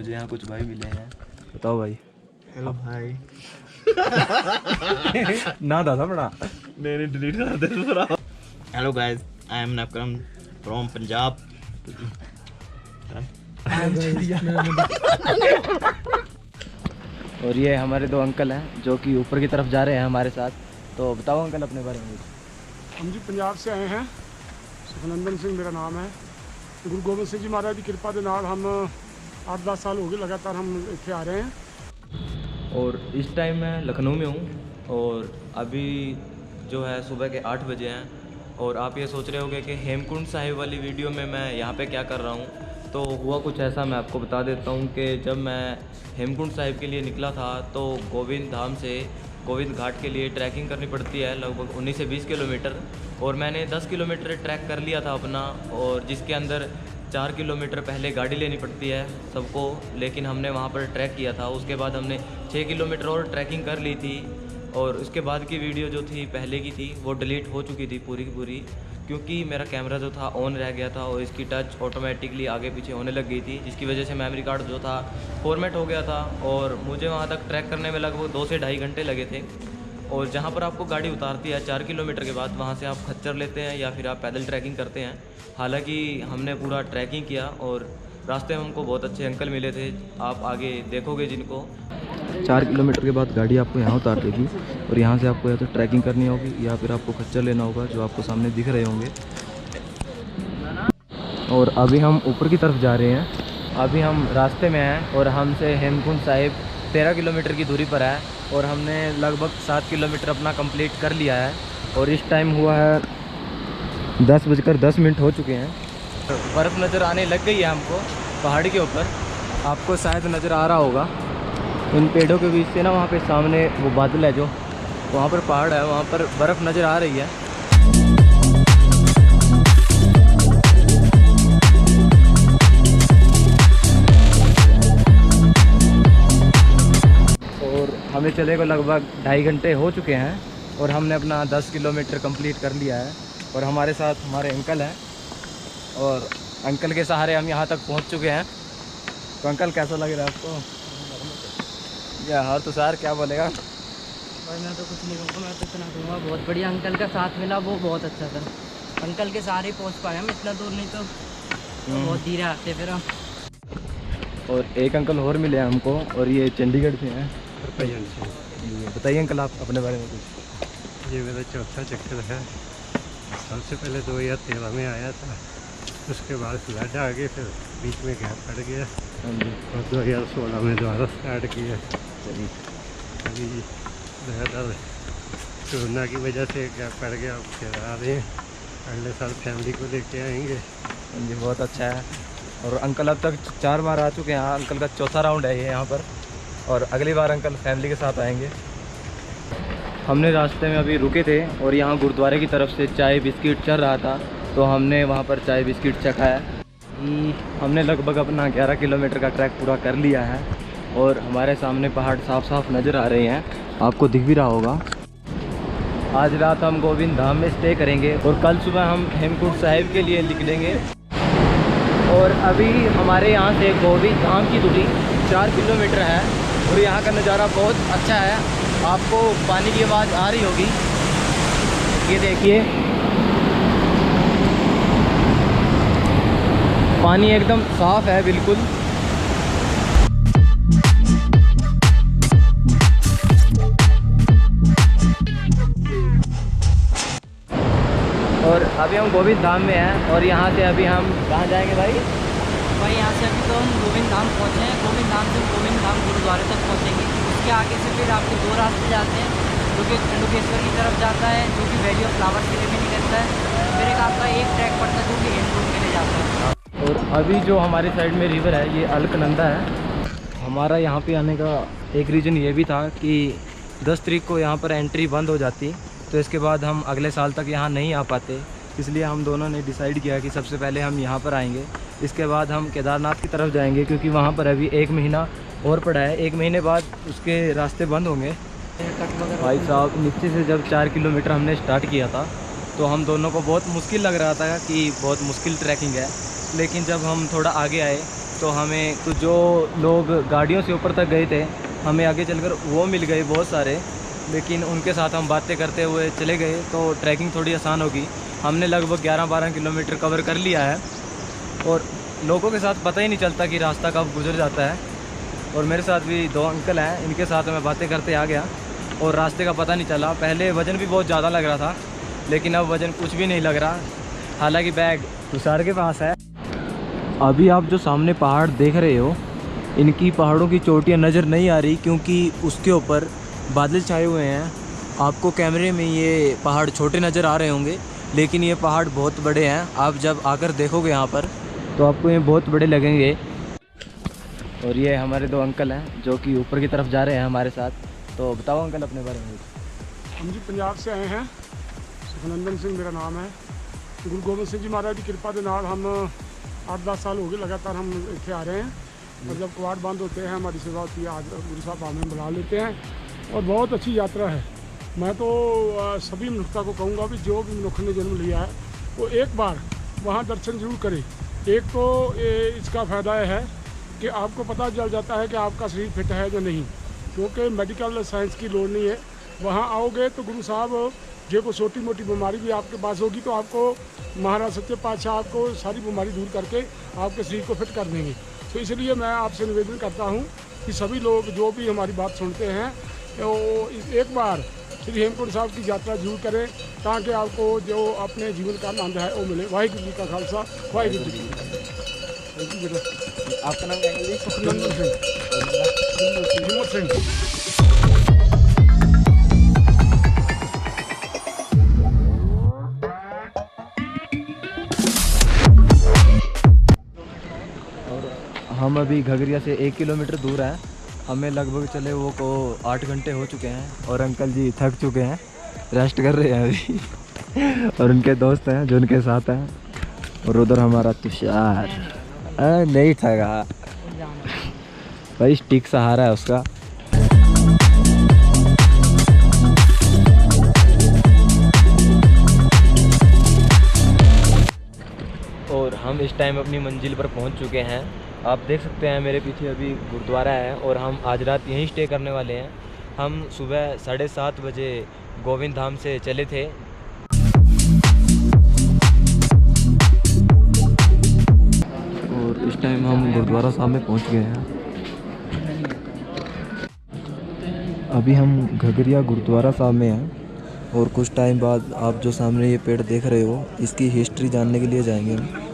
मुझे यहाँ कुछ भाई मिले हैं। बताओ भाई। हेलो भाई। ना दादा बड़ा नहीं डिलीट कर दे पूरा। Hello guys, I am Nakram from Punjab. और ये हमारे दो अंकल हैं जो कि ऊपर की तरफ जा रहे हैं हमारे साथ। तो बताओ अंकल अपने बारे में। हम जी पंजाब से आए हैं, सुखनंदन सिंह मेरा नाम है। गुरु गोबिंद सिंह जी महाराज की कृपा के नाल हम 8-10 साल हो गए लगातार हम इतने आ रहे हैं। और इस टाइम मैं लखनऊ में हूँ और अभी जो है सुबह के 8 बजे हैं। और आप ये सोच रहे होंगे कि हेमकुंड साहिब वाली वीडियो में मैं यहाँ पे क्या कर रहा हूँ। तो हुआ कुछ ऐसा, मैं आपको बता देता हूँ कि जब मैं हेमकुंड साहिब के लिए निकला था तो गोविंद धाम से गोविंद घाट के लिए ट्रैकिंग करनी पड़ती है लगभग 19 से 20 किलोमीटर। और मैंने 10 किलोमीटर ट्रैक कर लिया था अपना, और जिसके अंदर 4 किलोमीटर पहले गाड़ी लेनी पड़ती है सबको, लेकिन हमने वहाँ पर ट्रैक किया था। उसके बाद हमने 6 किलोमीटर और ट्रैकिंग कर ली थी। और उसके बाद की वीडियो जो थी पहले की थी वो डिलीट हो चुकी थी पूरी की पूरी, क्योंकि मेरा कैमरा जो था ऑन रह गया था और इसकी टच ऑटोमेटिकली आगे पीछे होने लग गई थी, जिसकी वजह से मेमोरी कार्ड जो था फॉर्मेट हो गया था। और मुझे वहाँ तक ट्रैक करने में लगभग 2 से ढाई घंटे लगे थे। और जहाँ पर आपको गाड़ी उतारती है 4 किलोमीटर के बाद, वहाँ से आप खच्चर लेते हैं या फिर आप पैदल ट्रैकिंग करते हैं। हालांकि हमने पूरा ट्रैकिंग किया और रास्ते में हमको बहुत अच्छे अंकल मिले थे, आप आगे देखोगे जिनको। 4 किलोमीटर के बाद गाड़ी आपको यहाँ उतार देगी और यहाँ से आपको या तो ट्रैकिंग करनी होगी या फिर आपको खच्चर लेना होगा जो आपको सामने दिख रहे होंगे। और अभी हम ऊपर की तरफ जा रहे हैं। अभी हम रास्ते में हैं और हमसे हेमकुंड साहिब 13 किलोमीटर की दूरी पर है और हमने लगभग 7 किलोमीटर अपना कंप्लीट कर लिया है। और इस टाइम हुआ है 10:10 हो चुके हैं। बर्फ़ नज़र आने लग गई है हमको पहाड़ी के ऊपर, आपको शायद नज़र आ रहा होगा इन पेड़ों के बीच से ना। वहाँ पे सामने वो बादल है, जो वहाँ पर पहाड़ है, वहाँ पर बर्फ़ नज़र आ रही है। और हमें चले को लगभग 2.5 घंटे हो चुके हैं और हमने अपना 10 किलोमीटर कंप्लीट कर लिया है। और हमारे साथ हमारे अंकल हैं और अंकल के सहारे हम यहाँ तक पहुँच चुके हैं। तो अंकल कैसा लग रहा है आपको? यार तो सर क्या बोलेगा भाई? मैं तो कुछ नहीं कहूँगा, मैं तो इतना कहूँगा बहुत बढ़िया। अंकल का साथ मिला वो बहुत अच्छा था। अंकल के सहारे पहुँच पाए हम, इतना दूर नहीं तो बहुत धीरे आते फिर हम। और एक अंकल और मिले हैं हमको और ये चंडीगढ़ से हैं। बताइए अंकल आप अपने बारे में कुछ। ये मेरा चौथा चक्कर है। सबसे पहले 2013 में आया था, उसके बाद फ्लड आ गए, फिर बीच में गैप पड़ गया और 2016 में दोबारा स्टार्ट किया। अभी ज़्यादातर कोरोना की वजह से गैप पड़ गया, अब फिर आ रहे हैं। अगले साल फैमिली को लेके आएंगे। जी बहुत अच्छा है। और अंकल अब तक 4 बार आ चुके हैं, अंकल का चौथा राउंड है ये यहाँ पर। और अगली बार अंकल फैमिली के साथ आएंगे। हमने रास्ते में अभी रुके थे और यहाँ गुरुद्वारे की तरफ से चाय बिस्किट चल रहा था, तो हमने वहाँ पर चाय बिस्किट चखा है। हमने लगभग अपना 11 किलोमीटर का ट्रैक पूरा कर लिया है और हमारे सामने पहाड़ साफ साफ नज़र आ रहे हैं, आपको दिख भी रहा होगा। आज रात हम गोविंद धाम में स्टे करेंगे और कल सुबह हम हेमकुंड साहिब के लिए निकलेंगे। और अभी हमारे यहाँ से गोविंद धाम की दूरी 4 किलोमीटर है और यहाँ का नज़ारा बहुत अच्छा है। आपको पानी की आवाज़ आ रही होगी, ये देखिए पानी एकदम साफ है बिल्कुल। और अभी हम गोविंद धाम में हैं और यहाँ से अभी हम कहाँ जाएंगे भाई? यहाँ से अभी तो हम गोविंद धाम पहुँचे हैं। गोविंद धाम से गोविंद धाम गुरुद्वारे तक पहुँचेंगे। उसके आगे से फिर आपके 2 रास्ते जाते हैं, जो कि खंडुकेश्वर की तरफ जाता है, जो कि वैली ऑफ फ्लावर्स के लिए भी निकलता है। फिर एक आपका एक ट्रैक पड़ता है जो कि हेमकुंड के लिए जाता है। और अभी जो हमारी साइड में रिवर है ये अलकनंदा है। हमारा यहाँ पे आने का एक रीज़न ये भी था कि 10 तारीख को यहाँ पर एंट्री बंद हो जाती, तो इसके बाद हम अगले साल तक यहाँ नहीं आ पाते। इसलिए हम दोनों ने डिसाइड किया कि सबसे पहले हम यहाँ पर आएंगे, इसके बाद हम केदारनाथ की तरफ जाएंगे, क्योंकि वहाँ पर अभी 1 महीना और पड़ा है। 1 महीने बाद उसके रास्ते बंद होंगे। भाई साहब नीचे से जब 4 किलोमीटर हमने स्टार्ट किया था तो हम दोनों को बहुत मुश्किल लग रहा था कि बहुत मुश्किल ट्रैकिंग है, लेकिन जब हम थोड़ा आगे आए तो हमें कुछ जो लोग गाड़ियों से ऊपर तक गए थे, हमें आगे चलकर वो मिल गए बहुत सारे, लेकिन उनके साथ हम बातें करते हुए चले गए तो ट्रैकिंग थोड़ी आसान होगी। हमने लगभग 11-12 किलोमीटर कवर कर लिया है और लोगों के साथ पता ही नहीं चलता कि रास्ता कब गुजर जाता है। और मेरे साथ भी 2 अंकल हैं, इनके साथ मैं बातें करते आ गया और रास्ते का पता नहीं चला। पहले वज़न भी बहुत ज़्यादा लग रहा था, लेकिन अब वज़न कुछ भी नहीं लग रहा, हालांकि बैग तुषार के पास है। अभी आप जो सामने पहाड़ देख रहे हो, इनकी पहाड़ों की चोटियाँ नज़र नहीं आ रही क्योंकि उसके ऊपर बादल छाए हुए हैं। आपको कैमरे में ये पहाड़ छोटे नज़र आ रहे होंगे, लेकिन ये पहाड़ बहुत बड़े हैं। आप जब आकर देखोगे यहाँ पर तो आपको ये बहुत बड़े लगेंगे। और ये हमारे 2 अंकल हैं जो कि ऊपर की तरफ जा रहे हैं हमारे साथ। तो बताओ अंकल अपने बारे में। हम जी पंजाब से आए हैं, सुखनंदन सिंह मेरा नाम है। गुरु गोबिंद सिंह जी महाराज की कृपा के नाल हम 8-10 साल हो गए लगातार हम इतने आ रहे हैं। और जब कवाड़ बंद होते हैं हमारी सेवा होती है, आज गुरु साहब हमें बुला लेते हैं और बहुत अच्छी यात्रा है। मैं तो सभी मनुष्यता को कहूँगा भी जो भी मनुष्य ने जन्म लिया है वो एक बार वहाँ दर्शन जरूर करे। एक तो इसका फ़ायदा है कि आपको पता चल जाता है कि आपका शरीर फिट है या नहीं, क्योंकि मेडिकल साइंस की लोड़ नहीं है। वहाँ आओगे तो गुरु साहब जो कोई छोटी मोटी बीमारी भी आपके पास होगी तो आपको महाराज सच्चे पातशाह आपको सारी बीमारी दूर करके आपके शरीर को फिट कर देंगे। तो इसलिए मैं आपसे निवेदन करता हूँ कि सभी लोग जो भी हमारी बात सुनते हैं वो एक बार श्री हेमकुंड साहब की यात्रा जरूर करें, ताकि आपको जो अपने जीवन का आनंद है वो मिले। वाहिगुरु जी का खालसा, वाहिगुरु जी की फतेह। बेटा आपका नाम क्या है? सुखनंदन सिंह, हिम्मत सिंह। हम अभी घगरिया से 1 किलोमीटर दूर हैं। हमें लगभग चले वो को 8 घंटे हो चुके हैं और अंकल जी थक चुके हैं, रेस्ट कर रहे हैं अभी। और उनके दोस्त हैं जो उनके साथ हैं। और उधर हमारा तुषार नहीं थका भाई, स्टिक सहारा है उसका। और हम इस टाइम अपनी मंजिल पर पहुंच चुके हैं। आप देख सकते हैं मेरे पीछे अभी गुरुद्वारा है और हम आज रात यहीं स्टे करने वाले हैं। हम सुबह 7:30 बजे गोविंद धाम से चले थे। और इस टाइम हम गुरुद्वारा साहब में पहुंच गए हैं। अभी हम घगरिया गुरुद्वारा साहब में हैं और कुछ टाइम बाद आप जो सामने ये पेड़ देख रहे हो, इसकी हिस्ट्री जानने के लिए जाएंगे हम।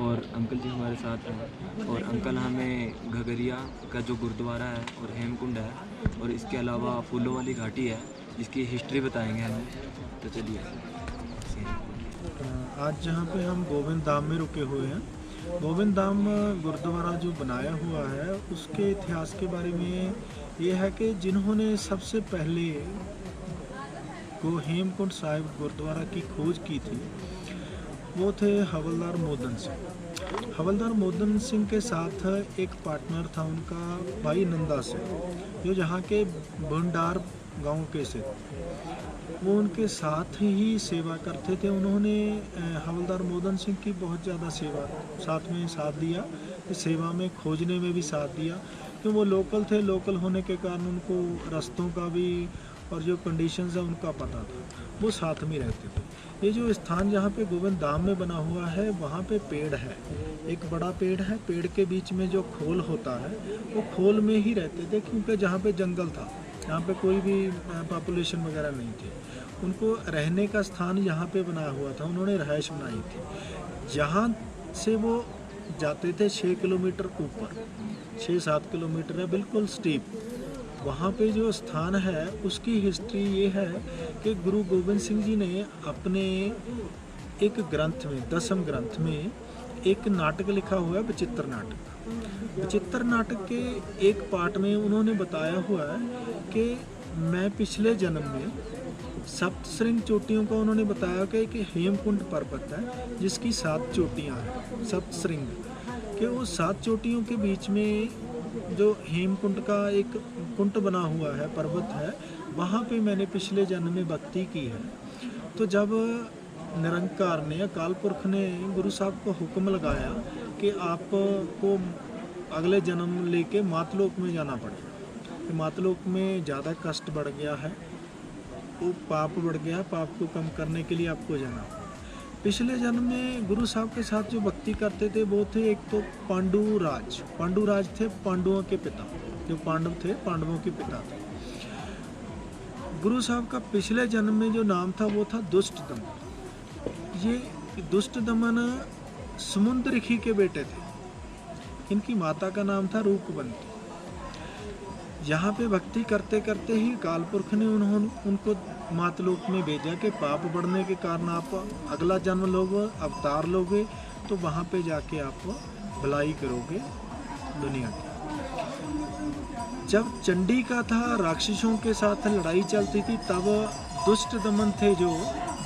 और अंकल जी हमारे साथ हैं और अंकल हमें घगरिया का जो गुरुद्वारा है और हेमकुंड है और इसके अलावा फूलों वाली घाटी है, इसकी हिस्ट्री बताएंगे हमें। तो चलिए। आज जहाँ पे हम गोविंद धाम में रुके हुए हैं, गोविंद धाम गुरुद्वारा जो बनाया हुआ है उसके इतिहास के बारे में ये है कि जिन्होंने सबसे पहले को हेमकुंड साहिब गुरुद्वारा की खोज की थी वो थे हवलदार मोदन सिंह। हवलदार मोदन सिंह के साथ एक पार्टनर था उनका भाई नंदा सिंह, जो जहाँ के भंडार गांव के से, वो उनके साथ ही सेवा करते थे। उन्होंने हवलदार मोदन सिंह की बहुत ज़्यादा सेवा साथ में साथ दिया, इस सेवा में खोजने में भी साथ दिया, क्योंकि वो लोकल थे। लोकल होने के कारण उनको रास्तों का भी और जो कंडीशंस है उनका पता था, वो साथ में रहते थे। ये जो स्थान जहाँ पे गोविंद धाम में बना हुआ है वहाँ पे पेड़ है, एक बड़ा पेड़ है। पेड़ के बीच में जो खोल होता है वो खोल में ही रहते थे, क्योंकि जहाँ पे जंगल था, यहाँ पे कोई भी पॉपुलेशन वगैरह नहीं थी। उनको रहने का स्थान यहाँ पे बनाया हुआ था, उन्होंने रहायश बनाई थी। जहाँ से वो जाते थे 6 किलोमीटर ऊपर, 6-7 किलोमीटर है, बिल्कुल स्टीप। वहाँ पे जो स्थान है उसकी हिस्ट्री ये है कि गुरु गोबिंद सिंह जी ने अपने एक ग्रंथ में, 10वें ग्रंथ में एक नाटक लिखा हुआ है, विचित्र नाटक। विचित्र नाटक के एक पार्ट में उन्होंने बताया हुआ है कि मैं पिछले जन्म में सप्तश्रृंग चोटियों का उन्होंने बताया कि एक हेमकुंड पर्वत है जिसकी 7 चोटियाँ हैं, सप्तश्रृंग के। वो 7 चोटियों के बीच में जो हेमकुंड का एक कुंड बना हुआ है, पर्वत है, वहाँ पे मैंने पिछले जन्म में भक्ति की है। तो जब निरंकार ने, अकाल पुरख ने गुरु साहब को हुक्म लगाया कि आपको अगले जन्म लेके मातलोक में जाना पड़ेगा। कि मातलोक में ज़्यादा कष्ट बढ़ गया है, वो पाप बढ़ गया, पाप को कम करने के लिए आपको जाना होगा। पिछले जन्म में गुरु साहब के साथ जो भक्ति करते थे वो थे एक तो पांडुराज थे, पांडवों के पिता। जो पांडव थे पांडवों के पिता थे। गुरु साहब का पिछले जन्म में जो नाम था वो था दुष्ट दमन। ये दुष्ट दमन समुद्र ऋषि के बेटे थे। इनकी माता का नाम था रूपवंती। यहाँ पे भक्ति करते करते ही कालपुरख ने उनको मातलोक में भेजा कि पाप बढ़ने के कारण आप अगला जन्म लोगे, अवतार लोगे, तो वहाँ पे जाके आप भलाई करोगे दुनिया की। जब चंडी का था, राक्षसों के साथ लड़ाई चलती थी, तब दुष्ट दमन थे। जो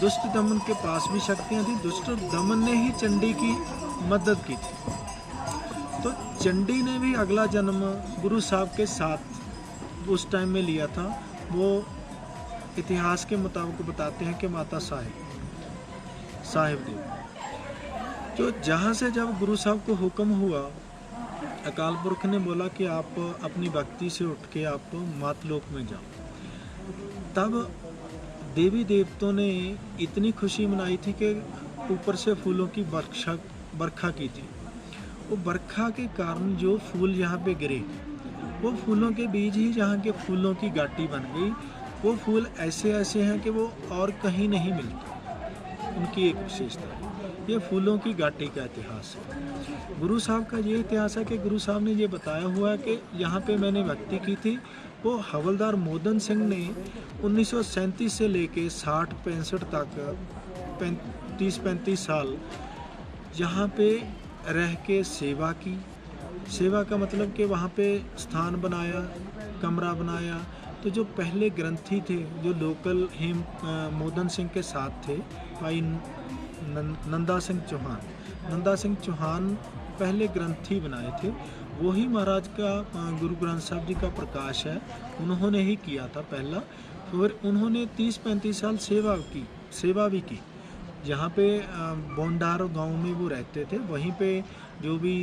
दुष्ट दमन के पास भी शक्तियाँ थी, दुष्ट दमन ने ही चंडी की मदद की थी। तो चंडी ने भी अगला जन्म गुरु साहब के साथ उस टाइम में लिया था। वो इतिहास के मुताबिक बताते हैं कि माता साहिब देव। तो जहाँ से जब गुरु साहब को हुक्म हुआ, अकाल पुरख ने बोला कि आप अपनी भक्ति से उठ के आप मातलोक में जाओ, तब देवी देवताओं ने इतनी खुशी मनाई थी कि ऊपर से फूलों की बरखा की थी। वो बरखा के कारण जो फूल यहाँ पे गिरे, वो फूलों के बीज ही जहाँ के फूलों की घाटी बन गई। वो फूल ऐसे ऐसे हैं कि वो और कहीं नहीं मिलते। उनकी एक विशेषता है, ये फूलों की घाटी का इतिहास है। गुरु साहब का ये इतिहास है कि गुरु साहब ने ये बताया हुआ है कि यहाँ पे मैंने भक्ति की थी। वो हवलदार मोदन सिंह ने 1937 से लेके 60-65 तक 30-35 साल यहाँ पे रह के सेवा की। सेवा का मतलब कि वहाँ पे स्थान बनाया, कमरा बनाया। तो जो पहले ग्रंथी थे, जो लोकल मोदन सिंह के साथ थे, भाई नंदा सिंह चौहान पहले ग्रंथी बनाए थे। वही महाराज का गुरु ग्रंथ साहब जी का प्रकाश है, उन्होंने ही किया था पहला। फिर उन्होंने 30-35 साल सेवा भी की। जहाँ पे बोंडार गांव में वो रहते थे, वहीं पे जो भी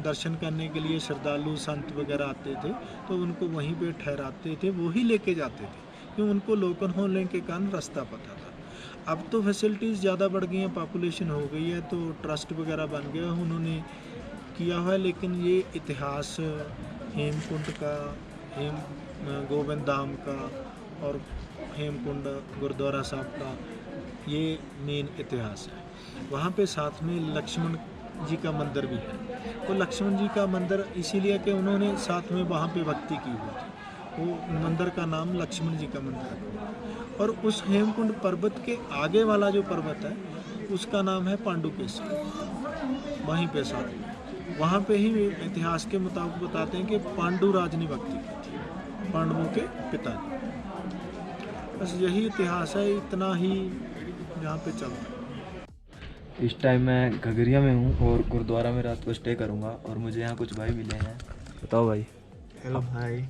दर्शन करने के लिए श्रद्धालु संत वगैरह आते थे, तो उनको वहीं पे ठहराते थे, वो ही लेके जाते थे, क्योंकि उनको लोकल होने के कारण रास्ता पता था। अब तो फैसिलिटीज़ ज़्यादा बढ़ गई हैं, पॉपुलेशन हो गई है, तो ट्रस्ट वगैरह बन गया, उन्होंने किया हुआ है। लेकिन ये इतिहास हेमकुंड का, गोविंद धाम का और हेमकुंड गुरुद्वारा साहब का ये मेन इतिहास है। वहाँ पे साथ में लक्ष्मण जी का मंदिर भी है। तो लक्ष्मण जी का मंदिर इसीलिए कि उन्होंने साथ में वहाँ पे भक्ति की हुई थी। वो मंदिर का नाम लक्ष्मण जी का मंदिर है। और उस हेमकुंड पर्वत के आगे वाला जो पर्वत है, उसका नाम है पांडुकेश्वर। वहीं पे साथ में वहाँ पे ही इतिहास के मुताबिक बताते हैं कि पांडुराज ने भक्ति की थी, पांडवों के पिता। बस यही इतिहास है, इतना ही यहाँ पे चल रहा है। इस टाइम मैं घगरिया में हूँ और गुरुद्वारा में रात को स्टे करूँगा और मुझे यहाँ कुछ भाई मिले हैं। बताओ भाई। हेलो भाई।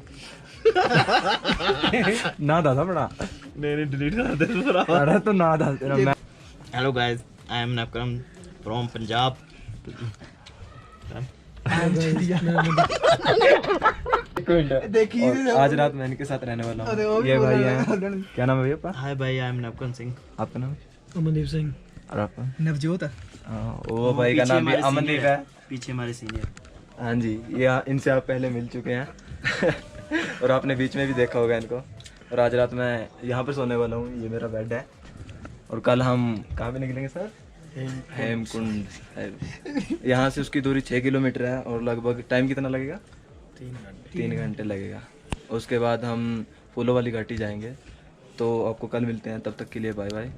ना दादा बड़ा नहीं डिलीट कर दे। अरे तो ना दादा। Hello guys, I am Nakram from Punjab. देखिए आज रात मैं इनके साथ रहने वाला हूँ। ये भाई हैं, क्या नाम है भैया आपका? हाय भाई, आई एम नवकरण सिंह। आपका नाम? अमनदीप सिंह। और आपका? नवजोत। वो भाई का नाम भी अमनदीप है। पीछे हमारे सीनियर। हाँ जी, ये इनसे आप पहले मिल चुके हैं और आपने बीच में भी देखा होगा इनको। और आज रात मैं यहाँ पर सोने वाला हूँ, ये मेरा बेड है। और कल हम कहाँ पे निकलेंगे सर? हेमकुंड। यहाँ से उसकी दूरी 6 किलोमीटर है और लगभग टाइम कितना लगेगा? 3 घंटे लगेगा। उसके बाद हम फूलों वाली घाटी जाएंगे। तो आपको कल मिलते हैं, तब तक के लिए बाय बाय।